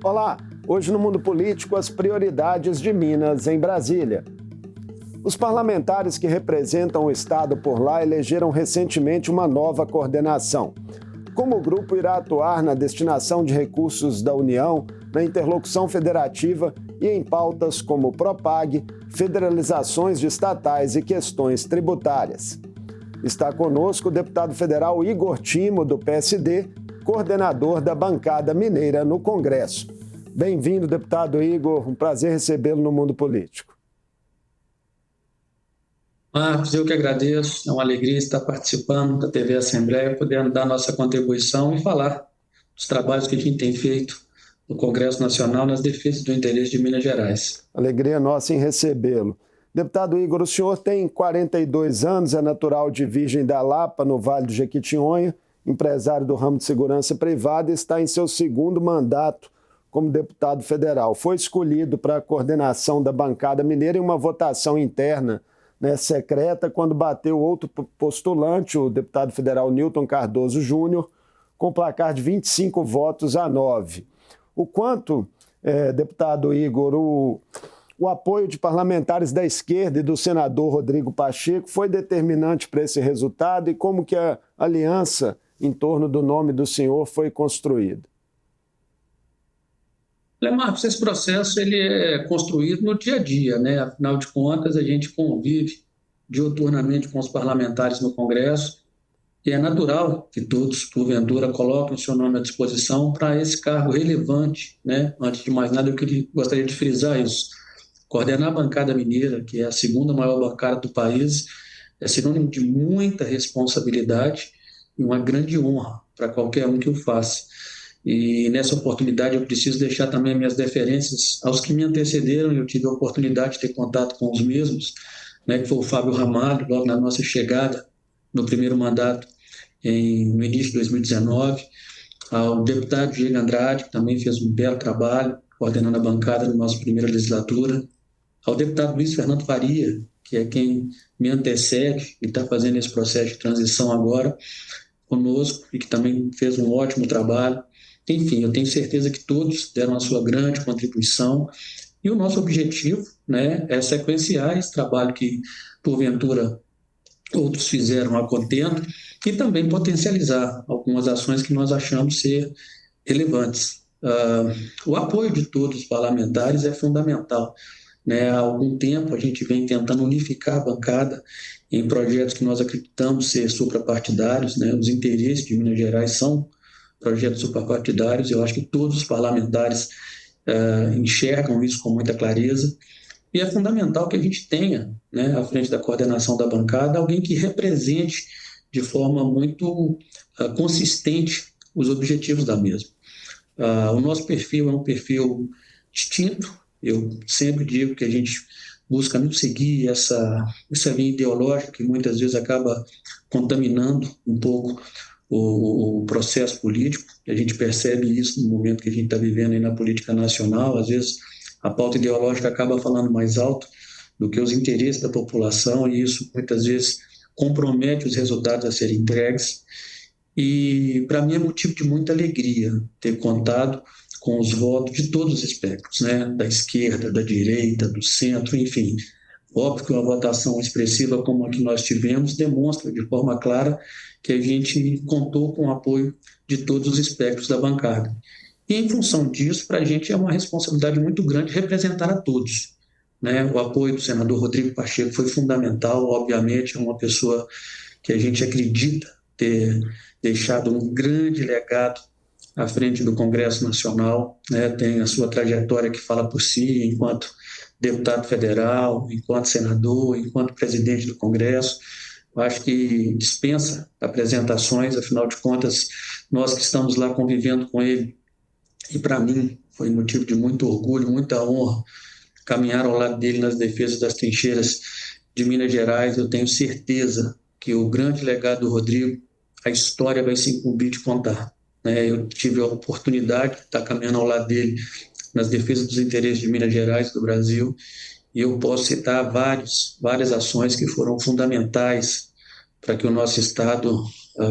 Olá, hoje no Mundo Político, as prioridades de Minas em Brasília. Os parlamentares que representam o Estado por lá elegeram recentemente uma nova coordenação. Como o grupo irá atuar na destinação de recursos da União, na interlocução federativa e em pautas como Propag, federalizações de estatais e questões tributárias. Está conosco o deputado federal Igor Timo, do PSD, coordenador da bancada mineira no Congresso. Bem-vindo, deputado Igor, um prazer recebê-lo no Mundo Político. Marcos, eu que agradeço, é uma alegria estar participando da TV Assembleia, podendo dar nossa contribuição e falar dos trabalhos que a gente tem feito no Congresso Nacional nas defesas do interesse de Minas Gerais. Alegria nossa em recebê-lo. Deputado Igor, o senhor tem 42 anos, é natural de Virgem da Lapa, no Vale do Jequitinhonha, empresário do ramo de segurança privada e está em seu segundo mandato como deputado federal. Foi escolhido para a coordenação da bancada mineira em uma votação interna, secreta, quando bateu outro postulante, o deputado federal Newton Cardoso Júnior, com placar de 25 votos a 9. O quanto, deputado Igor, o apoio de parlamentares da esquerda e do senador Rodrigo Pacheco foi determinante para esse resultado e como que a aliança em torno do nome do senhor foi construída? Marcos, esse processo ele é construído no dia a dia, né? Afinal de contas, a gente convive diuturnamente com os parlamentares no Congresso e é natural que todos, porventura, coloquem o seu nome à disposição para esse cargo relevante, né? Antes de mais nada, gostaria de frisar isso. Coordenar a bancada mineira, que é a segunda maior bancada do país, é sinônimo de muita responsabilidade e uma grande honra para qualquer um que o faça. E nessa oportunidade eu preciso deixar também minhas deferências aos que me antecederam e eu tive a oportunidade de ter contato com os mesmos, né, que foi o Fábio Ramalho, logo na nossa chegada no primeiro mandato no início de 2019, ao deputado Diego Andrade, que também fez um belo trabalho coordenando a bancada na nossa primeira legislatura, ao deputado Luiz Fernando Faria, que é quem me antecede e está fazendo esse processo de transição agora conosco e que também fez um ótimo trabalho. Enfim, eu tenho certeza que todos deram a sua grande contribuição e o nosso objetivo, né, é sequenciar esse trabalho que, porventura, outros fizeram a contento e também potencializar algumas ações que nós achamos ser relevantes. O apoio de todos os parlamentares é fundamental. Né? Há algum tempo a gente vem tentando unificar a bancada em projetos que nós acreditamos ser suprapartidários, né? Os interesses de Minas Gerais são projetos suprapartidários, eu acho que todos os parlamentares enxergam isso com muita clareza, e é fundamental que a gente tenha, né, à frente da coordenação da bancada, alguém que represente de forma muito consistente os objetivos da mesma. O nosso perfil é um perfil distinto, eu sempre digo que a gente busca não seguir essa linha ideológica que muitas vezes acaba contaminando um pouco o processo político. A gente percebe isso no momento que a gente está vivendo aí na política nacional. Às vezes a pauta ideológica acaba falando mais alto do que os interesses da população e isso muitas vezes compromete os resultados a serem entregues. E para mim é motivo de muita alegria ter contado com os votos de todos os espectros, né? Da esquerda, da direita, do centro, enfim. Óbvio que uma votação expressiva como a que nós tivemos demonstra de forma clara que a gente contou com o apoio de todos os espectros da bancada. E em função disso, para a gente é uma responsabilidade muito grande representar a todos. Né? O apoio do senador Rodrigo Pacheco foi fundamental, obviamente, é uma pessoa que a gente acredita ter deixado um grande legado à frente do Congresso Nacional, né? Tem a sua trajetória que fala por si, enquanto deputado federal, enquanto senador, enquanto presidente do Congresso. Eu acho que dispensa apresentações, afinal de contas, nós que estamos lá convivendo com ele, e para mim foi motivo de muito orgulho, muita honra, caminhar ao lado dele nas defesas das trincheiras de Minas Gerais. Eu tenho certeza que o grande legado do Rodrigo, a história vai se incumbir de contar. Eu tive a oportunidade de estar caminhando ao lado dele nas defesas dos interesses de Minas Gerais, do Brasil, e eu posso citar várias ações que foram fundamentais para que o nosso Estado,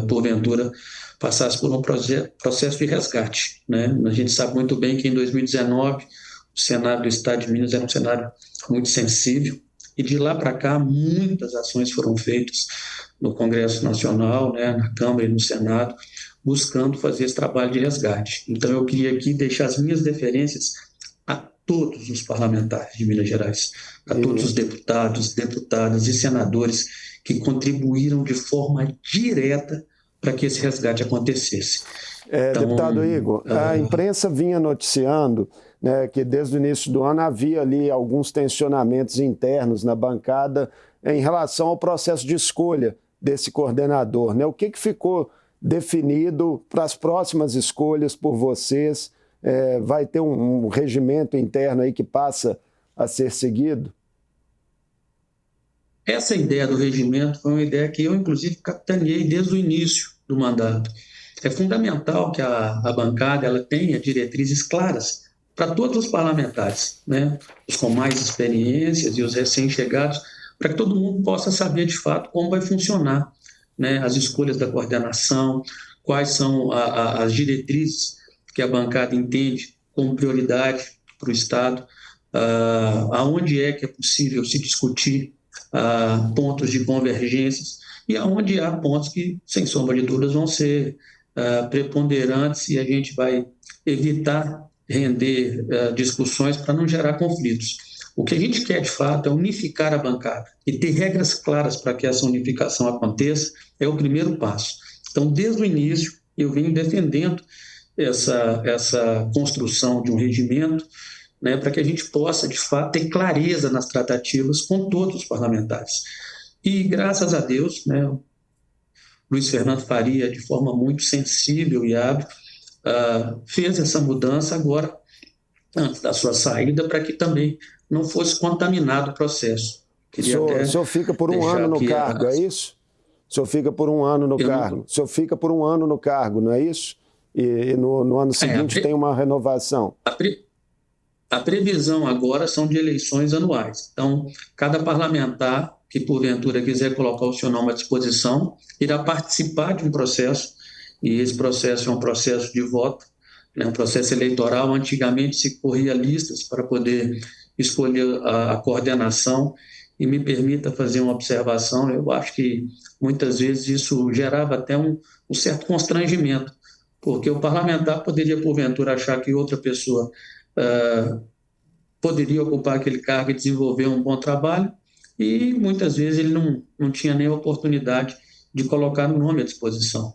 porventura, passasse por um processo de resgate, né? A gente sabe muito bem que em 2019 o Senado do Estado de Minas era um cenário muito sensível, e de lá para cá muitas ações foram feitas no Congresso Nacional, né, na Câmara e no Senado, buscando fazer esse trabalho de resgate. Então eu queria aqui deixar as minhas deferências a todos os parlamentares de Minas Gerais, a todos os deputados, deputadas e senadores que contribuíram de forma direta para que esse resgate acontecesse. Então, deputado Igor, a imprensa vinha noticiando, né, que desde o início do ano havia ali alguns tensionamentos internos na bancada em relação ao processo de escolha desse coordenador, né? O que ficou definido para as próximas escolhas por vocês? Vai ter um regimento interno aí que passa a ser seguido? Essa ideia do regimento foi uma ideia que eu, inclusive, capitaneei desde o início do mandato. É fundamental que a bancada ela tenha diretrizes claras para todos os parlamentares, né? Os com mais experiências e os recém-chegados, para que todo mundo possa saber, de fato, como vai funcionar, né, as escolhas da coordenação, quais são as diretrizes que a bancada entende como prioridade para o Estado, aonde é que é possível se discutir pontos de convergências e aonde há pontos que, sem sombra de dúvidas, vão ser preponderantes e a gente vai evitar render discussões para não gerar conflitos. O que a gente quer, de fato, é unificar a bancada e ter regras claras para que essa unificação aconteça é o primeiro passo. Então, desde o início, eu venho defendendo essa construção de um regimento, né, para que a gente possa, de fato, ter clareza nas tratativas com todos os parlamentares. E, graças a Deus, né, Luiz Fernando Faria, de forma muito sensível e hábil, fez essa mudança agora, antes da sua saída, para que também não fosse contaminado o processo. O senhor fica por um ano no cargo, é isso? O senhor fica por um ano no cargo. O senhor fica por um ano no cargo, não é isso? E no ano seguinte tem uma renovação. A previsão agora são de eleições anuais. Então, cada parlamentar que porventura quiser colocar o seu nome à disposição irá participar de um processo, e esse processo é um processo de voto, né, um processo eleitoral. Antigamente se corria listas para poder escolher a coordenação, e me permita fazer uma observação, eu acho que muitas vezes isso gerava até um certo constrangimento, porque o parlamentar poderia porventura achar que outra pessoa poderia ocupar aquele cargo e desenvolver um bom trabalho, e muitas vezes ele não tinha nem a oportunidade de colocar o nome à disposição.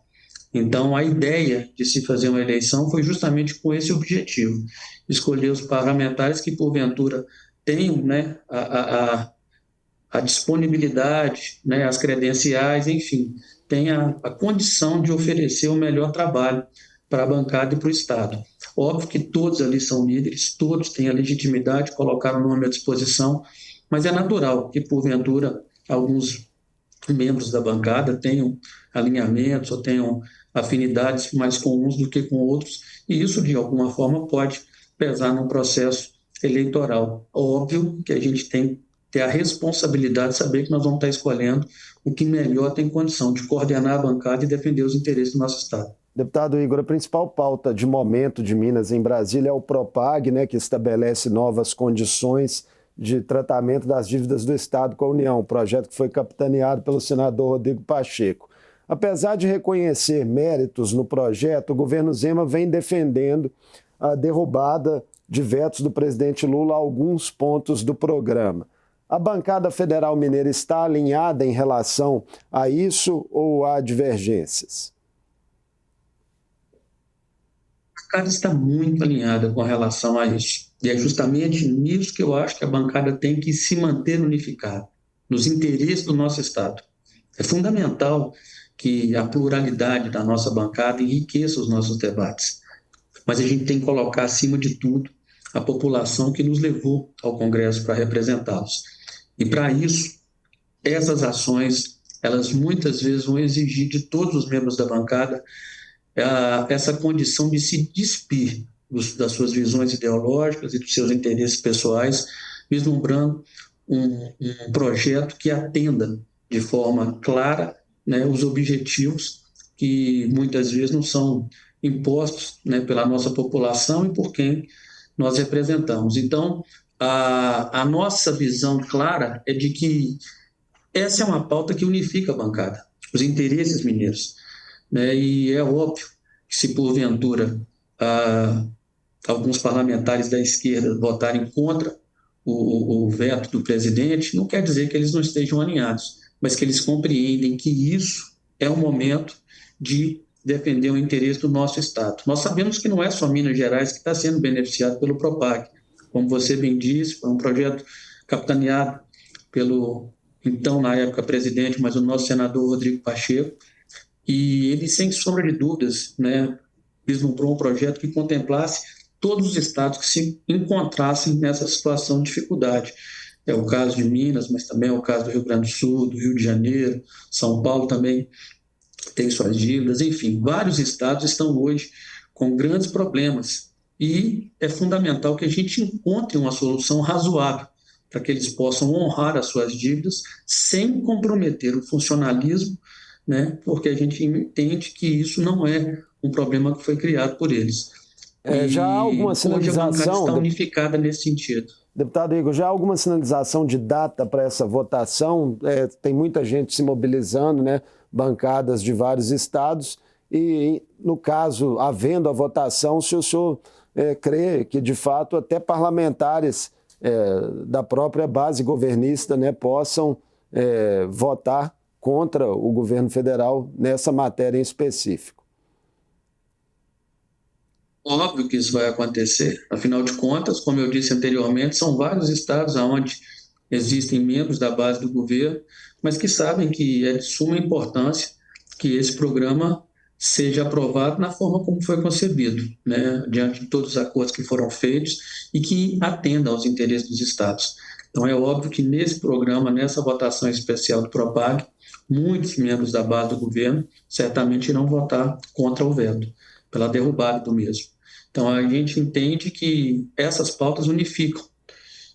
Então, a ideia de se fazer uma eleição foi justamente com esse objetivo, escolher os parlamentares que, porventura, tenham, né, a disponibilidade, né, as credenciais, enfim, tenha a condição de oferecer o melhor trabalho para a bancada e para o Estado. Óbvio que todos ali são líderes, todos têm a legitimidade de colocar o nome à disposição, mas é natural que, porventura, alguns membros da bancada tenham alinhamentos ou tenham afinidades mais comuns do que com outros, e isso, de alguma forma, pode pesar no processo eleitoral. Óbvio que a gente tem que ter a responsabilidade de saber que nós vamos estar escolhendo o que melhor tem condição de coordenar a bancada e defender os interesses do nosso Estado. Deputado Igor, a principal pauta de momento de Minas em Brasília é o PROPAG, né, que estabelece novas condições de tratamento das dívidas do Estado com a União, um projeto que foi capitaneado pelo senador Rodrigo Pacheco. Apesar de reconhecer méritos no projeto, o governo Zema vem defendendo a derrubada de vetos do presidente Lula a alguns pontos do programa. A bancada federal mineira está alinhada em relação a isso ou há divergências? A bancada está muito alinhada com relação a isso. E é justamente nisso que eu acho que a bancada tem que se manter unificada, nos interesses do nosso Estado. É fundamental que a pluralidade da nossa bancada enriqueça os nossos debates. Mas a gente tem que colocar, acima de tudo, a população que nos levou ao Congresso para representá-los. E, para isso, essas ações, elas muitas vezes vão exigir de todos os membros da bancada essa condição de se despir das suas visões ideológicas e dos seus interesses pessoais, vislumbrando um projeto que atenda de forma clara, né, os objetivos que muitas vezes não são impostos, né, pela nossa população e por quem nós representamos. Então, a nossa visão clara é de que essa é uma pauta que unifica a bancada, os interesses mineiros, né? E é óbvio que se porventura ah, alguns parlamentares da esquerda votarem contra o veto do presidente, não quer dizer que eles não estejam alinhados, mas que eles compreendem que isso é o momento de defender o interesse do nosso Estado. Nós sabemos que não é só Minas Gerais que está sendo beneficiado pelo PROPAG. Como você bem disse, foi um projeto capitaneado pelo, então, na época, presidente, mas o nosso senador Rodrigo Pacheco, e ele, sem sombra de dúvidas, né, vislumbrou um projeto que contemplasse todos os estados que se encontrassem nessa situação de dificuldade. É o caso de Minas, mas também é o caso do Rio Grande do Sul, do Rio de Janeiro, São Paulo também tem suas dívidas, enfim, vários estados estão hoje com grandes problemas e é fundamental que a gente encontre uma solução razoável para que eles possam honrar as suas dívidas sem comprometer o funcionalismo, né? Porque a gente entende que isso não é um problema que foi criado por eles. Já há E alguma hoje a bancada sinalização, está unificada nesse sentido. deputado Igor, já há alguma sinalização de data para essa votação? Tem muita gente se mobilizando, né? Bancadas de vários estados, e no caso, havendo a votação, se o senhor crê que, de fato, até parlamentares da própria base governista, né, possam votar contra o governo federal nessa matéria em específico. Óbvio que isso vai acontecer. Afinal de contas, como eu disse anteriormente, são vários estados onde existem membros da base do governo, mas que sabem que é de suma importância que esse programa seja aprovado na forma como foi concebido, né, diante de todos os acordos que foram feitos e que atenda aos interesses dos estados. Então, é óbvio que nesse programa, nessa votação especial do PROPAG, muitos membros da base do governo certamente irão votar contra o veto, pela derrubada do mesmo. Então, a gente entende que essas pautas unificam.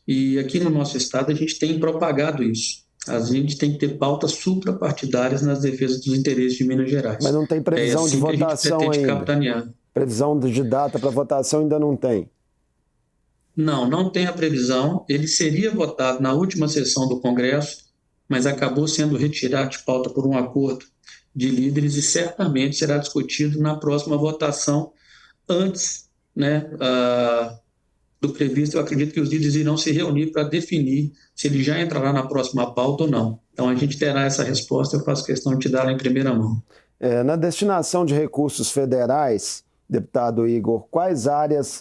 E aqui no nosso estado a gente tem propagado isso. A gente tem que ter pautas suprapartidárias nas defesas dos interesses de Minas Gerais. Mas não tem previsão de votação ainda? Capitanear. Previsão de data para votação ainda não tem? Não, não tem a previsão. Ele seria votado na última sessão do Congresso, mas acabou sendo retirado de pauta por um acordo de líderes e certamente será discutido na próxima votação antes, né, do previsto. Eu acredito que os líderes irão se reunir para definir se ele já entrará na próxima pauta ou não. Então, a gente terá essa resposta, eu faço questão de te dar ela em primeira mão. Na destinação de recursos federais, deputado Igor, quais áreas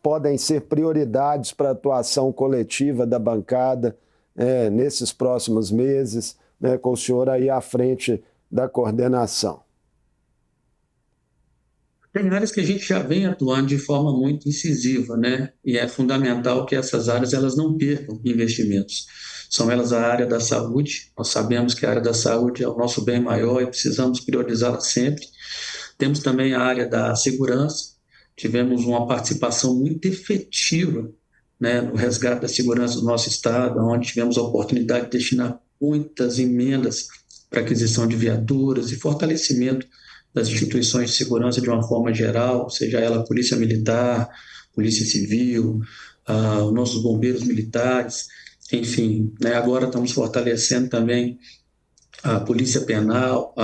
podem ser prioridades para a atuação coletiva da bancada nesses próximos meses, né, com o senhor aí à frente da coordenação? Tem áreas que a gente já vem atuando de forma muito incisiva, né? E é fundamental que essas áreas elas não percam investimentos. São elas a área da saúde. Nós sabemos que a área da saúde é o nosso bem maior e precisamos priorizá-la sempre. Temos também a área da segurança. Tivemos uma participação muito efetiva, né, no resgate da segurança do nosso estado, onde tivemos a oportunidade de destinar muitas emendas para aquisição de viaturas e fortalecimento das instituições de segurança de uma forma geral, seja ela a Polícia Militar, Polícia Civil, os nossos bombeiros militares, enfim, né, agora estamos fortalecendo também a Polícia Penal,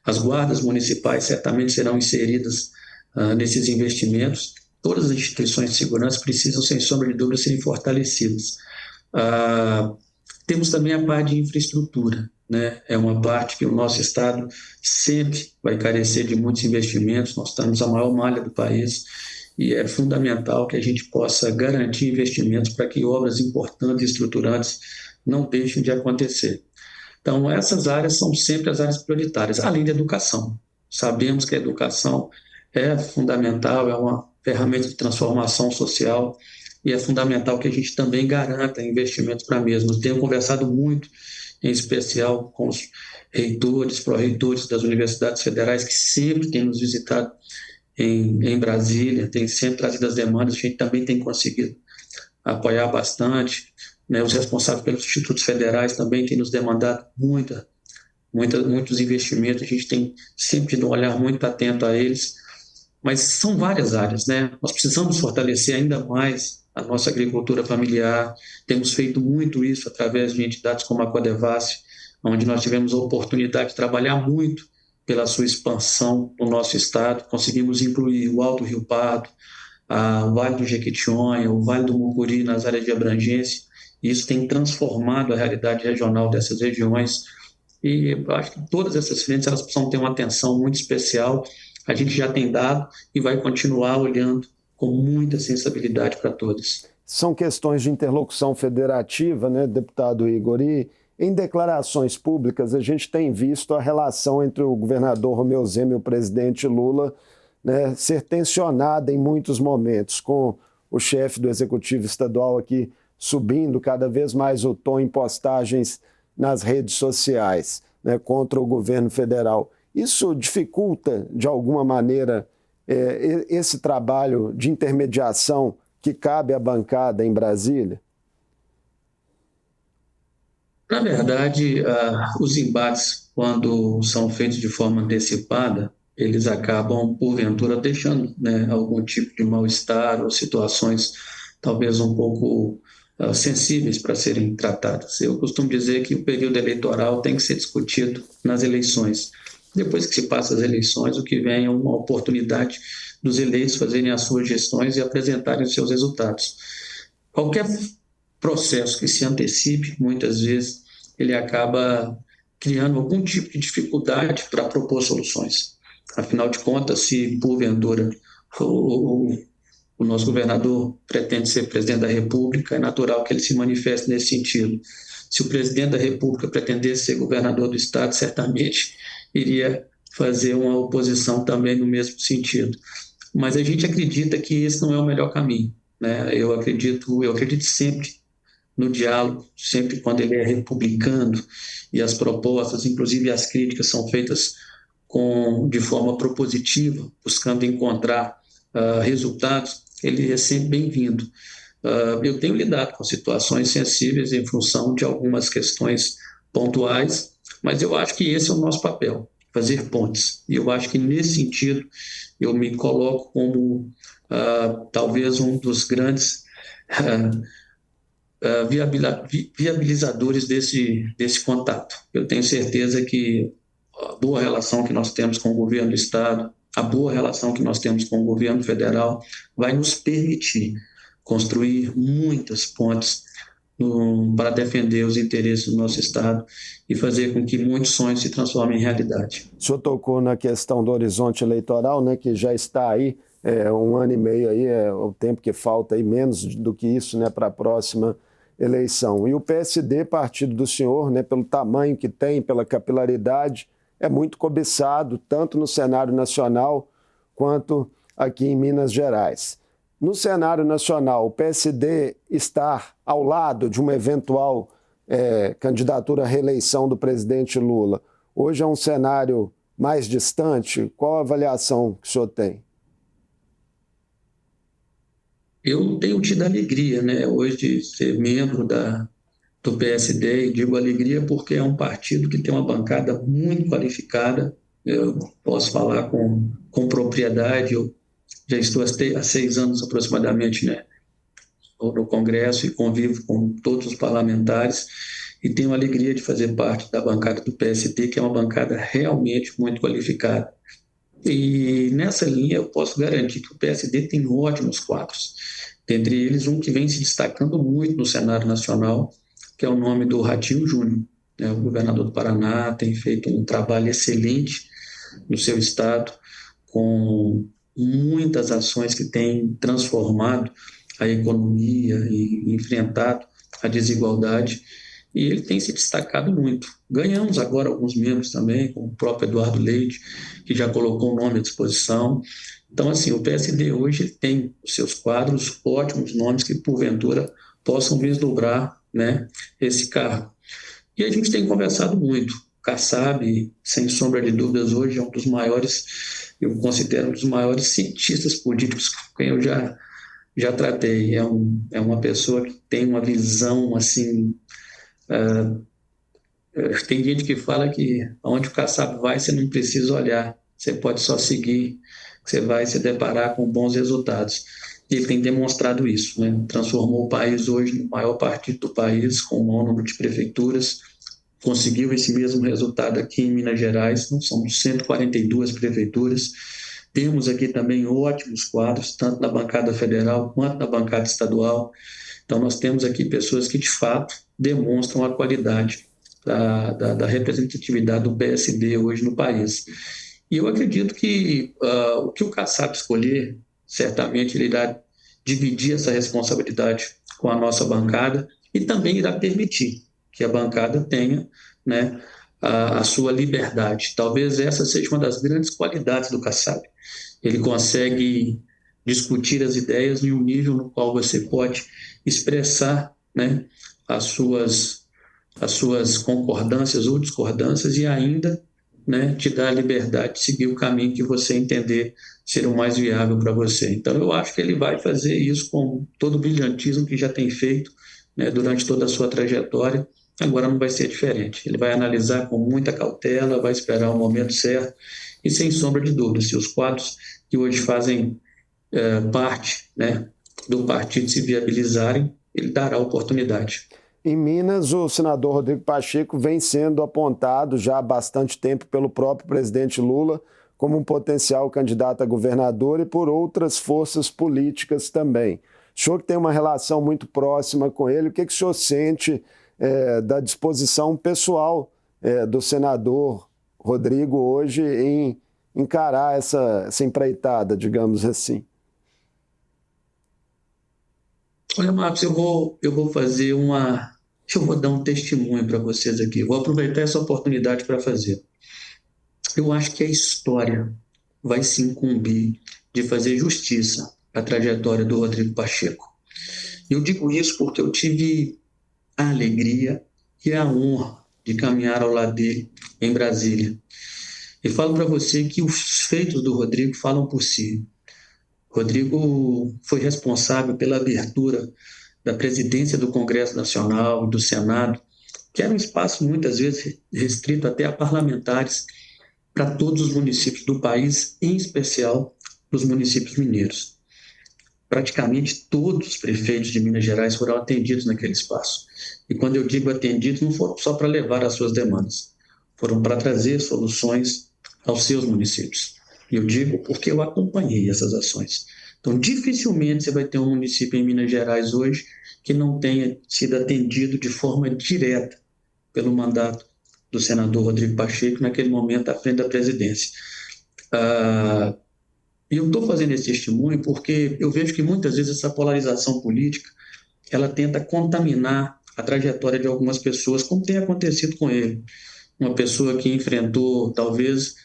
as guardas municipais certamente serão inseridas nesses investimentos. Todas as instituições de segurança precisam, sem sombra de dúvida, serem fortalecidas. Temos também a parte de infraestrutura, né? É uma parte que o nosso estado sempre vai carecer de muitos investimentos. Nós estamos a maior malha do país e é fundamental que a gente possa garantir investimentos para que obras importantes e estruturantes não deixem de acontecer. Então, essas áreas são sempre as áreas prioritárias, além da educação. Sabemos que a educação é fundamental, é uma ferramenta de transformação social e é fundamental que a gente também garanta investimentos para a mesma. Tenho conversado muito, em especial com os reitores, pró-reitores das universidades federais, que sempre têm nos visitado em Brasília, têm sempre trazido as demandas, a gente também tem conseguido apoiar bastante, né? Os responsáveis pelos institutos federais também têm nos demandado muita muitos investimentos, a gente tem sempre de um olhar muito atento a eles, mas são várias áreas, né? Nós precisamos fortalecer ainda mais a nossa agricultura familiar, temos feito muito isso através de entidades como a Codevasf, onde nós tivemos a oportunidade de trabalhar muito pela sua expansão no nosso estado, conseguimos incluir o Alto Rio Pardo, o Vale do Jequitinhonha, o Vale do Mucuri nas áreas de abrangência, e isso tem transformado a realidade regional dessas regiões, e eu acho que todas essas frentes elas precisam ter uma atenção muito especial. A gente já tem dado e vai continuar olhando com muita sensibilidade para todas. São questões de interlocução federativa, né, deputado Igor? E em declarações públicas a gente tem visto a relação entre o governador Romeu Zema e o presidente Lula, né, ser tensionada em muitos momentos, com o chefe do Executivo Estadual aqui subindo cada vez mais o tom em postagens nas redes sociais, né, contra o governo federal. Isso dificulta, de alguma maneira, esse trabalho de intermediação que cabe à bancada em Brasília? Na verdade, os embates, quando são feitos de forma antecipada, eles acabam, porventura, deixando, né, algum tipo de mal-estar ou situações talvez um pouco sensíveis para serem tratadas. Eu costumo dizer que o período eleitoral tem que ser discutido nas eleições. Depois que se passa as eleições, o que vem é uma oportunidade dos eleitos fazerem as suas gestões e apresentarem os seus resultados. Qualquer processo que se antecipe, muitas vezes, ele acaba criando algum tipo de dificuldade para propor soluções. Afinal de contas, se porventura o nosso governador pretende ser presidente da República, é natural que ele se manifeste nesse sentido. Se o presidente da República pretendesse ser governador do Estado, certamente iria fazer uma oposição também no mesmo sentido. Mas a gente acredita que esse não é o melhor caminho, né? Eu acredito sempre no diálogo, sempre quando ele é republicano e as propostas, inclusive as críticas, são feitas de forma propositiva, buscando encontrar resultados, ele é sempre bem-vindo. Eu tenho lidado com situações sensíveis em função de algumas questões pontuais, mas eu acho que esse é o nosso papel, fazer pontes. E eu acho que, nesse sentido, eu me coloco como talvez um dos grandes viabilizadores desse contato. Eu tenho certeza que a boa relação que nós temos com o governo do Estado, a boa relação que nós temos com o governo federal, vai nos permitir construir muitas pontes para defender os interesses do nosso Estado e fazer com que muitos sonhos se transformem em realidade. O senhor tocou na questão do horizonte eleitoral, né, que já está aí, 1 ano e meio, aí, é o tempo que falta, aí, menos do que isso, né, para a próxima eleição. E o PSD, partido do senhor, né, pelo tamanho que tem, pela capilaridade, é muito cobiçado, tanto no cenário nacional quanto aqui em Minas Gerais. No cenário nacional, o PSD está ao lado de uma eventual candidatura à reeleição do presidente Lula. Hoje é um cenário mais distante. Qual a avaliação que o senhor tem? Eu tenho tido alegria, né, hoje de ser membro do PSD, e digo alegria porque é um partido que tem uma bancada muito qualificada. Eu posso falar com propriedade. Eu já estou há 6 anos aproximadamente, né, no Congresso e convivo com todos os parlamentares e tenho a alegria de fazer parte da bancada do PSD, que é uma bancada realmente muito qualificada. E nessa linha eu posso garantir que o PSD tem ótimos quadros, dentre eles um que vem se destacando muito no cenário nacional, que é o nome do Ratinho Júnior, né? O governador do Paraná tem feito um trabalho excelente no seu estado, com muitas ações que têm transformado a economia e enfrentado a desigualdade, e ele tem se destacado muito. Ganhamos agora alguns membros também, como o próprio Eduardo Leite, que já colocou o nome à disposição. Então, assim, o PSD hoje tem os seus quadros, ótimos nomes que, porventura, possam vislumbrar, né, esse cargo. E a gente tem conversado muito. O Kassab, sem sombra de dúvidas, hoje é um dos maiores, eu considero um dos maiores cientistas políticos com quem eu já tratei. É uma pessoa que tem uma visão, assim, Tem gente que fala que onde o Kassab vai, você não precisa olhar, você pode só seguir, você vai se deparar com bons resultados. E ele tem demonstrado isso, né? Transformou o país hoje no maior partido do país, com o maior número de prefeituras, conseguiu esse mesmo resultado aqui em Minas Gerais, são 142 prefeituras. Temos aqui também ótimos quadros, tanto na bancada federal quanto na bancada estadual. Então, nós temos aqui pessoas que, de fato, demonstram a qualidade da representatividade do PSD hoje no país. E eu acredito que o que o Kassab escolher, certamente ele irá dividir essa responsabilidade com a nossa bancada e também irá permitir que a bancada tenha, né, a sua liberdade. Talvez essa seja uma das grandes qualidades do Kassab. Ele consegue discutir as ideias em um nível no qual você pode expressar, né, as suas, as suas concordâncias ou discordâncias e ainda, né, te dar a liberdade de seguir o caminho que você entender ser o mais viável para você. Então, eu acho que ele vai fazer isso com todo o brilhantismo que já tem feito, né, durante toda a sua trajetória. Agora não vai ser diferente. Ele vai analisar com muita cautela, vai esperar o momento certo e, sem sombra de dúvida, se os quadros que hoje fazem parte, né, do partido se viabilizarem, ele dará oportunidade. Em Minas, o senador Rodrigo Pacheco vem sendo apontado já há bastante tempo pelo próprio presidente Lula como um potencial candidato a governador e por outras forças políticas também. O senhor que tem uma relação muito próxima com ele, o que o senhor sente da disposição pessoal do senador Rodrigo hoje em encarar essa empreitada, digamos assim? Olha, Marcos, eu vou fazer eu vou dar um testemunho para vocês aqui. Vou aproveitar essa oportunidade para fazer. Eu acho que a história vai se incumbir de fazer justiça à trajetória do Rodrigo Pacheco. Eu digo isso porque eu tive a alegria e a honra de caminhar ao lado dele em Brasília. E falo para você que os feitos do Rodrigo falam por si. Rodrigo foi responsável pela abertura da presidência do Congresso Nacional e do Senado, que era um espaço muitas vezes restrito até a parlamentares, para todos os municípios do país, em especial os municípios mineiros. Praticamente todos os prefeitos de Minas Gerais foram atendidos naquele espaço. E quando eu digo atendidos, não foram só para levar as suas demandas, foram para trazer soluções aos seus municípios. E eu digo porque eu acompanhei essas ações. Então, dificilmente você vai ter um município em Minas Gerais hoje que não tenha sido atendido de forma direta pelo mandato do senador Rodrigo Pacheco, naquele momento à frente da presidência. E eu estou fazendo esse testemunho porque eu vejo que muitas vezes essa polarização política ela tenta contaminar a trajetória de algumas pessoas, como tem acontecido com ele. Uma pessoa que enfrentou, talvez,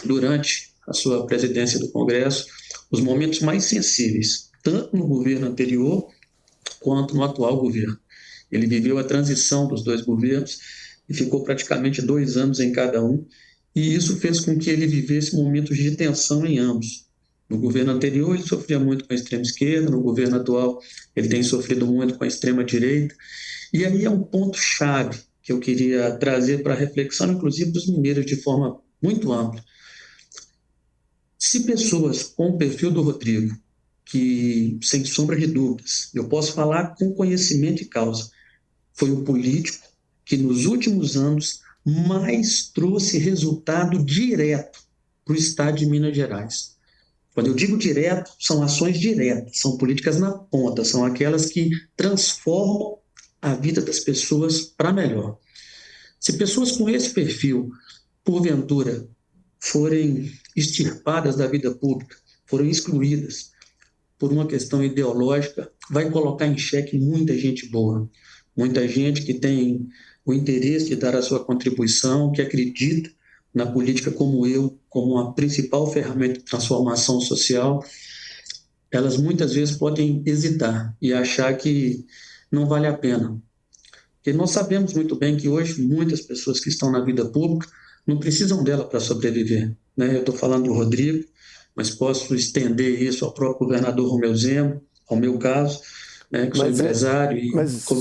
durante a sua presidência do Congresso, os momentos mais sensíveis, tanto no governo anterior quanto no atual governo. Ele viveu a transição dos dois governos e ficou praticamente 2 anos em cada um, e isso fez com que ele vivesse momentos de tensão em ambos. No governo anterior, ele sofria muito com a extrema-esquerda, no governo atual, ele tem sofrido muito com a extrema-direita, e aí é um ponto-chave que eu queria trazer para a reflexão, inclusive dos mineiros, de forma muito ampla. Se pessoas com o perfil do Rodrigo, que, sem sombra de dúvidas, eu posso falar com conhecimento e causa, foi o político que nos últimos anos mais trouxe resultado direto para o estado de Minas Gerais. Quando eu digo direto, são ações diretas, são políticas na ponta, são aquelas que transformam a vida das pessoas para melhor. Se pessoas com esse perfil, porventura, forem extirpadas da vida pública, forem excluídas por uma questão ideológica, vai colocar em xeque muita gente boa, muita gente que tem o interesse de dar a sua contribuição, que acredita na política como eu, como a principal ferramenta de transformação social. Elas muitas vezes podem hesitar e achar que não vale a pena. Porque nós sabemos muito bem que hoje muitas pessoas que estão na vida pública não precisam dela para sobreviver, né? Eu estou falando do Rodrigo, mas posso estender isso ao próprio governador Romeu Zema, ao meu caso. né, que sou empresário e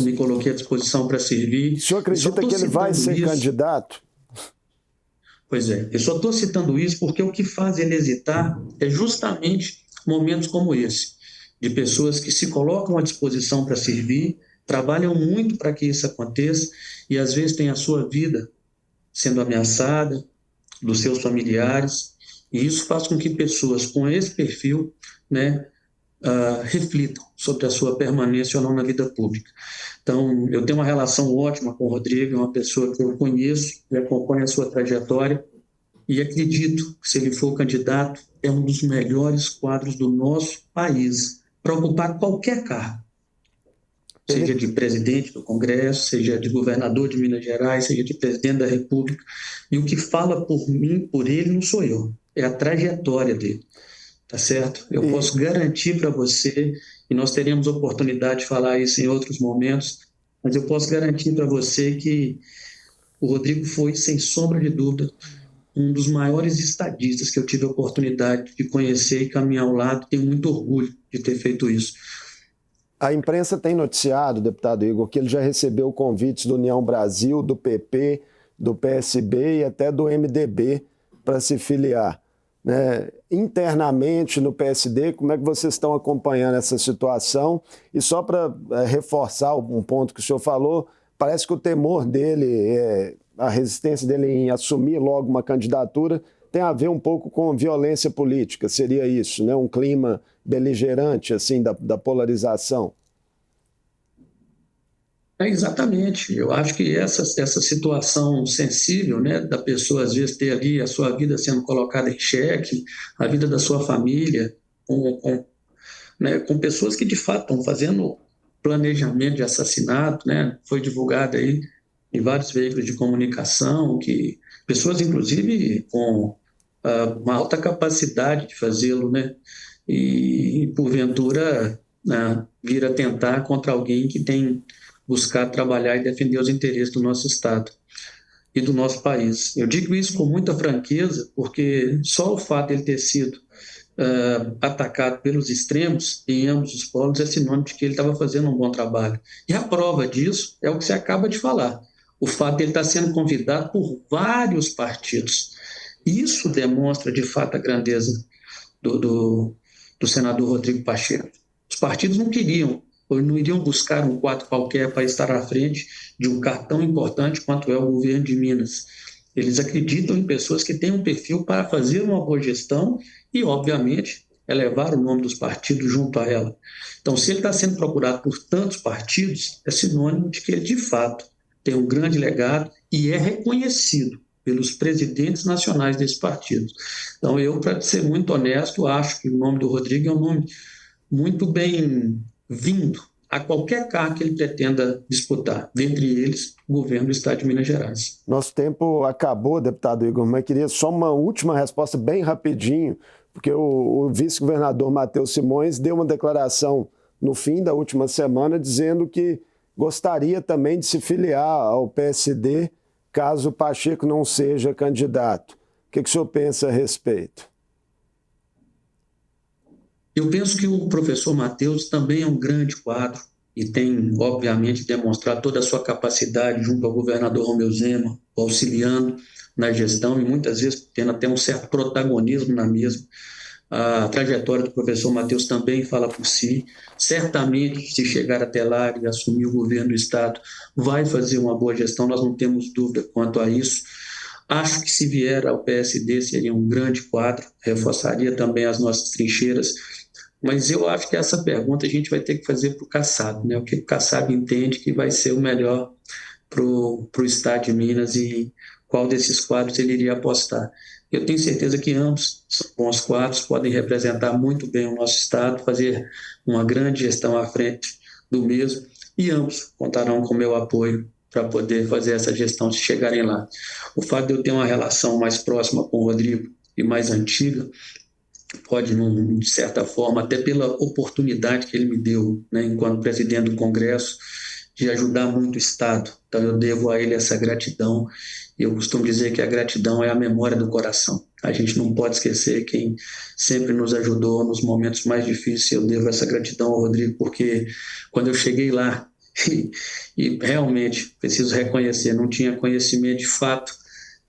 me coloquei à disposição para servir. O senhor acredita que ele vai ser candidato? Pois é, eu só estou citando isso porque o que faz ele hesitar é justamente momentos como esse, de pessoas que se colocam à disposição para servir, trabalham muito para que isso aconteça e às vezes têm a sua vida sendo ameaçada, dos seus familiares, e isso faz com que pessoas com esse perfil, né, reflitam sobre a sua permanência ou não na vida pública. Então, eu tenho uma relação ótima com o Rodrigo, é uma pessoa que eu conheço e acompanho a sua trajetória, e acredito que, se ele for candidato, é um dos melhores quadros do nosso país para ocupar qualquer cargo, seja de presidente do Congresso, seja de governador de Minas Gerais, seja de presidente da República. E o que fala por mim, por ele, não sou eu, é a trajetória dele, tá certo? Eu posso garantir para você, e nós teremos oportunidade de falar isso em outros momentos, mas eu posso garantir para você que o Rodrigo foi, sem sombra de dúvida, um dos maiores estadistas que eu tive a oportunidade de conhecer e caminhar ao lado. Tenho muito orgulho de ter feito isso. A imprensa tem noticiado, deputado Igor, que ele já recebeu convites do União Brasil, do PP, do PSB e até do MDB para se filiar, né? Internamente no PSD, como é que vocês estão acompanhando essa situação? E só para reforçar um ponto que o senhor falou, parece que o temor dele, a resistência dele em assumir logo uma candidatura, tem a ver um pouco com violência política, seria isso, né? Um clima beligerante assim da polarização. Exatamente. Eu acho que essa situação sensível, né, da pessoa às vezes ter ali a sua vida sendo colocada em xeque, a vida da sua família, né, com pessoas que de fato estão fazendo planejamento de assassinato, né? Foi divulgado aí em vários veículos de comunicação que pessoas, inclusive, com uma alta capacidade de fazê-lo, né? E porventura, né, vir a tentar contra alguém que tem buscado trabalhar e defender os interesses do nosso Estado e do nosso país. Eu digo isso com muita franqueza, porque só o fato de ele ter sido atacado pelos extremos em ambos os polos é sinônimo de que ele estava fazendo um bom trabalho. E a prova disso é o que você acaba de falar, o fato de ele estar sendo convidado por vários partidos. Isso demonstra, de fato, a grandeza do senador Rodrigo Pacheco. Os partidos não queriam, ou não iriam buscar um quadro qualquer para estar à frente de um cargo tão importante quanto é o governo de Minas. Eles acreditam em pessoas que têm um perfil para fazer uma boa gestão e, obviamente, elevar o nome dos partidos junto a ela. Então, se ele está sendo procurado por tantos partidos, é sinônimo de que ele, de fato, tem um grande legado e é reconhecido pelos presidentes nacionais desses partidos. Então, eu, para ser muito honesto, acho que o nome do Rodrigo é um nome muito bem-vindo a qualquer cargo que ele pretenda disputar, dentre eles, o governo do Estado de Minas Gerais. Nosso tempo acabou, deputado Igor, mas queria só uma última resposta bem rapidinho, porque o vice-governador Matheus Simões deu uma declaração no fim da última semana dizendo que gostaria também de se filiar ao PSD caso o Pacheco não seja candidato. O que o senhor pensa a respeito? Eu penso que o professor Matheus também é um grande quadro e tem, obviamente, demonstrado toda a sua capacidade junto ao governador Romeu Zema, auxiliando na gestão e muitas vezes tendo até um certo protagonismo na mesma. A trajetória do professor Matheus também fala por si. Certamente, se chegar até lá e assumir o governo do Estado, vai fazer uma boa gestão, nós não temos dúvida quanto a isso. Acho que, se vier ao PSD, seria um grande quadro, reforçaria também as nossas trincheiras. Mas eu acho que essa pergunta a gente vai ter que fazer para o Kassab, né? O que o Kassab entende que vai ser o melhor para o Estado de Minas e qual desses quadros ele iria apostar. Eu tenho certeza que ambos são bons quadros, podem representar muito bem o nosso Estado, fazer uma grande gestão à frente do mesmo, e ambos contarão com o meu apoio para poder fazer essa gestão se chegarem lá. O fato de eu ter uma relação mais próxima com o Rodrigo e mais antiga, pode, de certa forma, até pela oportunidade que ele me deu, né, enquanto presidente do Congresso, de ajudar muito o Estado. Então, eu devo a ele essa gratidão. Eu costumo dizer que a gratidão é a memória do coração. A gente não pode esquecer quem sempre nos ajudou nos momentos mais difíceis. Eu devo essa gratidão ao Rodrigo, porque quando eu cheguei lá, e realmente, preciso reconhecer, não tinha conhecimento de fato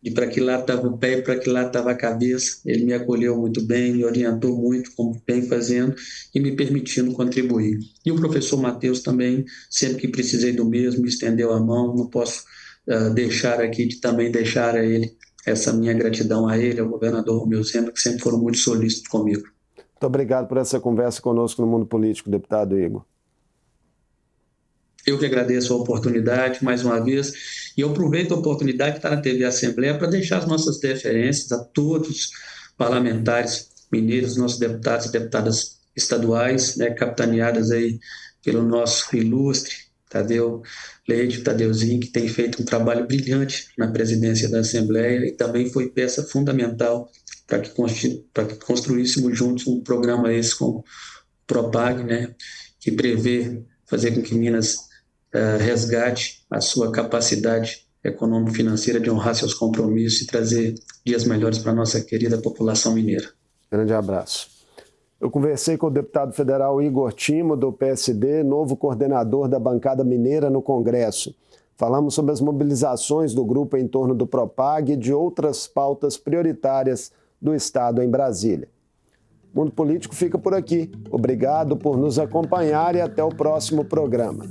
de para que lado estava o pé e para que lado estava a cabeça. Ele me acolheu muito bem, me orientou muito como vem fazendo e me permitindo contribuir. E o professor Matheus também, sempre que precisei do mesmo, me estendeu a mão. Não posso deixar aqui de também deixar a ele essa minha gratidão a ele, ao governador Romeu Zema, que sempre foram muito solícitos comigo. Muito obrigado por essa conversa conosco no Mundo Político, deputado Igor. Eu que agradeço a oportunidade, mais uma vez, e eu aproveito a oportunidade de estar na TV Assembleia para deixar as nossas deferências a todos os parlamentares mineiros, nossos deputados e deputadas estaduais, né, capitaneadas aí pelo nosso ilustre Tadeuzinho, que tem feito um trabalho brilhante na presidência da Assembleia e também foi peça fundamental para que construíssemos juntos um programa esse como o Propag, né, que prevê fazer com que Minas resgate a sua capacidade econômico-financeira de honrar seus compromissos e trazer dias melhores para a nossa querida população mineira. Grande abraço. Eu conversei com o deputado federal Igor Timo, do PSD, novo coordenador da bancada mineira no Congresso. Falamos sobre as mobilizações do grupo em torno do Propag e de outras pautas prioritárias do Estado em Brasília. O Mundo Político fica por aqui. Obrigado por nos acompanhar e até o próximo programa.